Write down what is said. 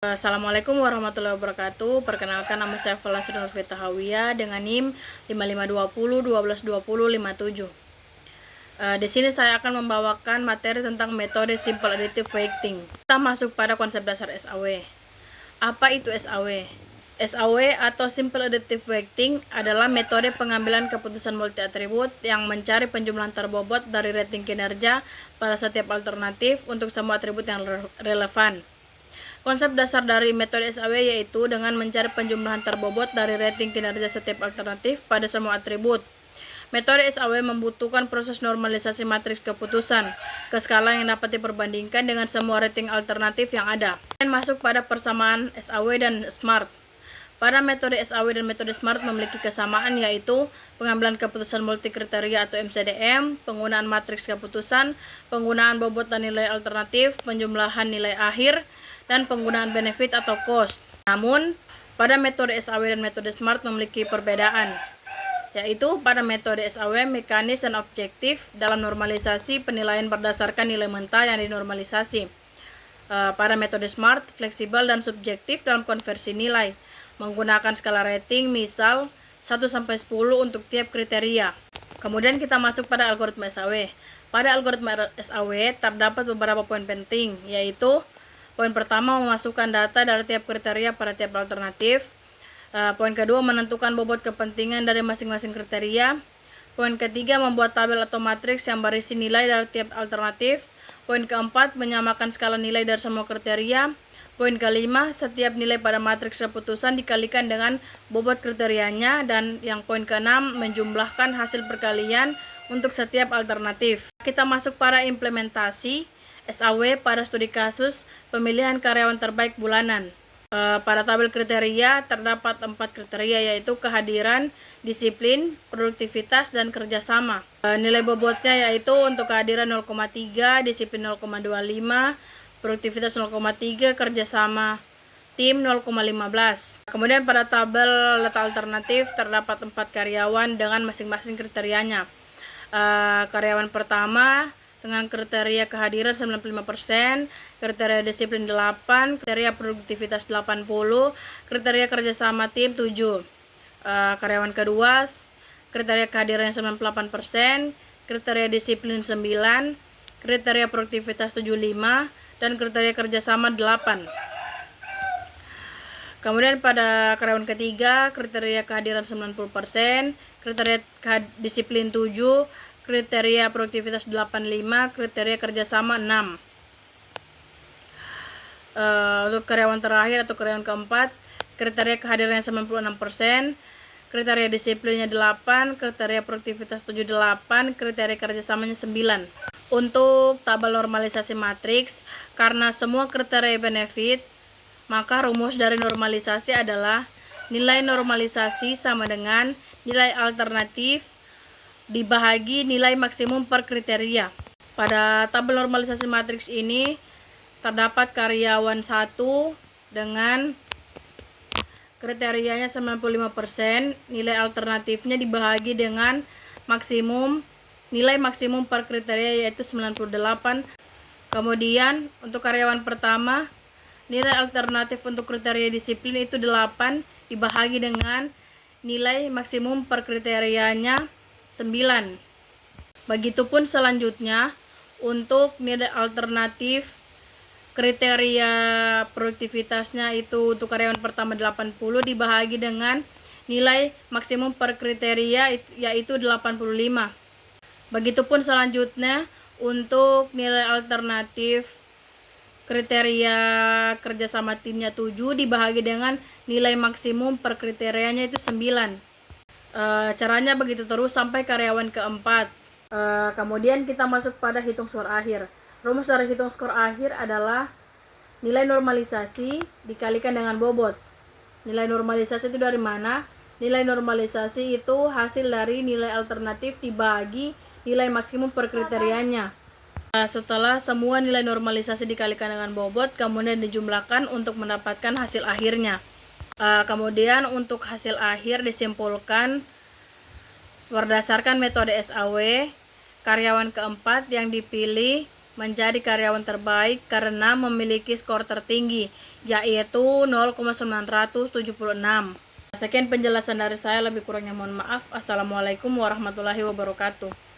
Assalamualaikum warahmatullahi wabarakatuh. Perkenalkan, nama saya Falasri Nurfita Hawiyah dengan NIM 5520 122057. Di sini saya akan membawakan materi tentang metode Simple Additive Weighting. Kita masuk pada konsep dasar SAW. Apa itu SAW? SAW atau Simple Additive Weighting adalah metode pengambilan keputusan multi atribut yang mencari penjumlahan terbobot dari rating kinerja pada setiap alternatif untuk semua atribut yang relevan. Konsep dasar dari metode SAW yaitu dengan mencari penjumlahan terbobot dari rating kinerja setiap alternatif pada semua atribut. Metode SAW membutuhkan proses normalisasi matriks keputusan ke skala yang dapat diperbandingkan dengan semua rating alternatif yang ada. Dan masuk pada persamaan SAW dan SMART. Pada metode SAW dan metode SMART memiliki kesamaan, yaitu pengambilan keputusan multi kriteria atau MCDM, penggunaan matriks keputusan, penggunaan bobot dan nilai alternatif, penjumlahan nilai akhir, dan penggunaan benefit atau cost. Namun, pada metode SAW dan metode SMART memiliki perbedaan, yaitu pada metode SAW mekanis dan objektif dalam normalisasi penilaian berdasarkan nilai mentah yang dinormalisasi. Pada metode SMART fleksibel dan subjektif dalam konversi nilai, menggunakan skala rating misal 1-10 untuk tiap kriteria. Kemudian kita masuk pada algoritma SAW. Pada algoritma SAW terdapat beberapa poin penting, yaitu poin pertama, memasukkan data dari tiap kriteria pada tiap alternatif. Poin kedua, menentukan bobot kepentingan dari masing-masing kriteria. Poin ketiga, membuat tabel atau matriks yang berisi nilai dari tiap alternatif. Poin keempat, menyamakan skala nilai dari semua kriteria. Poin kelima, setiap nilai pada matriks keputusan dikalikan dengan bobot kriterianya. Dan yang poin keenam, menjumlahkan hasil perkalian untuk setiap alternatif. Kita masuk pada implementasi SAW pada studi kasus pemilihan karyawan terbaik bulanan. Pada tabel kriteria terdapat 4 kriteria, yaitu kehadiran, disiplin, produktivitas, dan kerjasama. Nilai bobotnya yaitu untuk kehadiran 0,3, disiplin 0,25, produktivitas 0,3, kerjasama tim 0,15. Kemudian pada tabel data alternatif terdapat 4 karyawan dengan masing-masing kriterianya. Karyawan pertama dengan kriteria kehadiran 95%, kriteria disiplin 8, kriteria produktivitas 80, kriteria kerjasama tim 7. Karyawan kedua, kriteria kehadiran 98%, kriteria disiplin 9, kriteria produktivitas 75, dan kriteria kerjasama 8. Kemudian pada karyawan ketiga, kriteria kehadiran 90%, kriteria disiplin 7, kriteria produktivitas 85, kriteria kerjasama 6. Untuk karyawan terakhir atau karyawan keempat, kriteria kehadirannya 96%, kriteria disiplinnya 8, kriteria produktivitas 78, kriteria kerjasamanya 9. Untuk tabel normalisasi matriks, karena semua kriteria benefit, maka rumus dari normalisasi adalah nilai normalisasi sama dengan nilai alternatif dibahagi nilai maksimum per kriteria. Pada tabel normalisasi matriks ini terdapat karyawan 1 dengan kriterianya 95%, nilai alternatifnya dibahagi dengan nilai maksimum per kriteria yaitu 98. Kemudian untuk karyawan pertama, nilai alternatif untuk kriteria disiplin itu 8 dibahagi dengan nilai maksimum per kriterianya 9. Begitupun selanjutnya untuk nilai alternatif kriteria produktivitasnya itu untuk karyawan pertama 80 dibahagi dengan nilai maksimum per kriteria yaitu 85. Begitupun selanjutnya untuk nilai alternatif kriteria kerjasama timnya 7 dibahagi dengan nilai maksimum per kriterianya itu 9. Caranya begitu terus sampai karyawan keempat. Kemudian kita masuk pada hitung skor akhir. Rumus dari hitung skor akhir adalah nilai normalisasi dikalikan dengan bobot. Nilai normalisasi itu dari mana? Nilai normalisasi itu hasil dari nilai alternatif dibagi nilai maksimum per kriterianya. Setelah semua nilai normalisasi dikalikan dengan bobot, kemudian dijumlahkan untuk mendapatkan hasil akhirnya. Kemudian untuk hasil akhir disimpulkan berdasarkan metode SAW, karyawan keempat yang dipilih menjadi karyawan terbaik karena memiliki skor tertinggi, yaitu 0,976. Sekian penjelasan dari saya, lebih kurangnya mohon maaf. Assalamualaikum warahmatullahi wabarakatuh.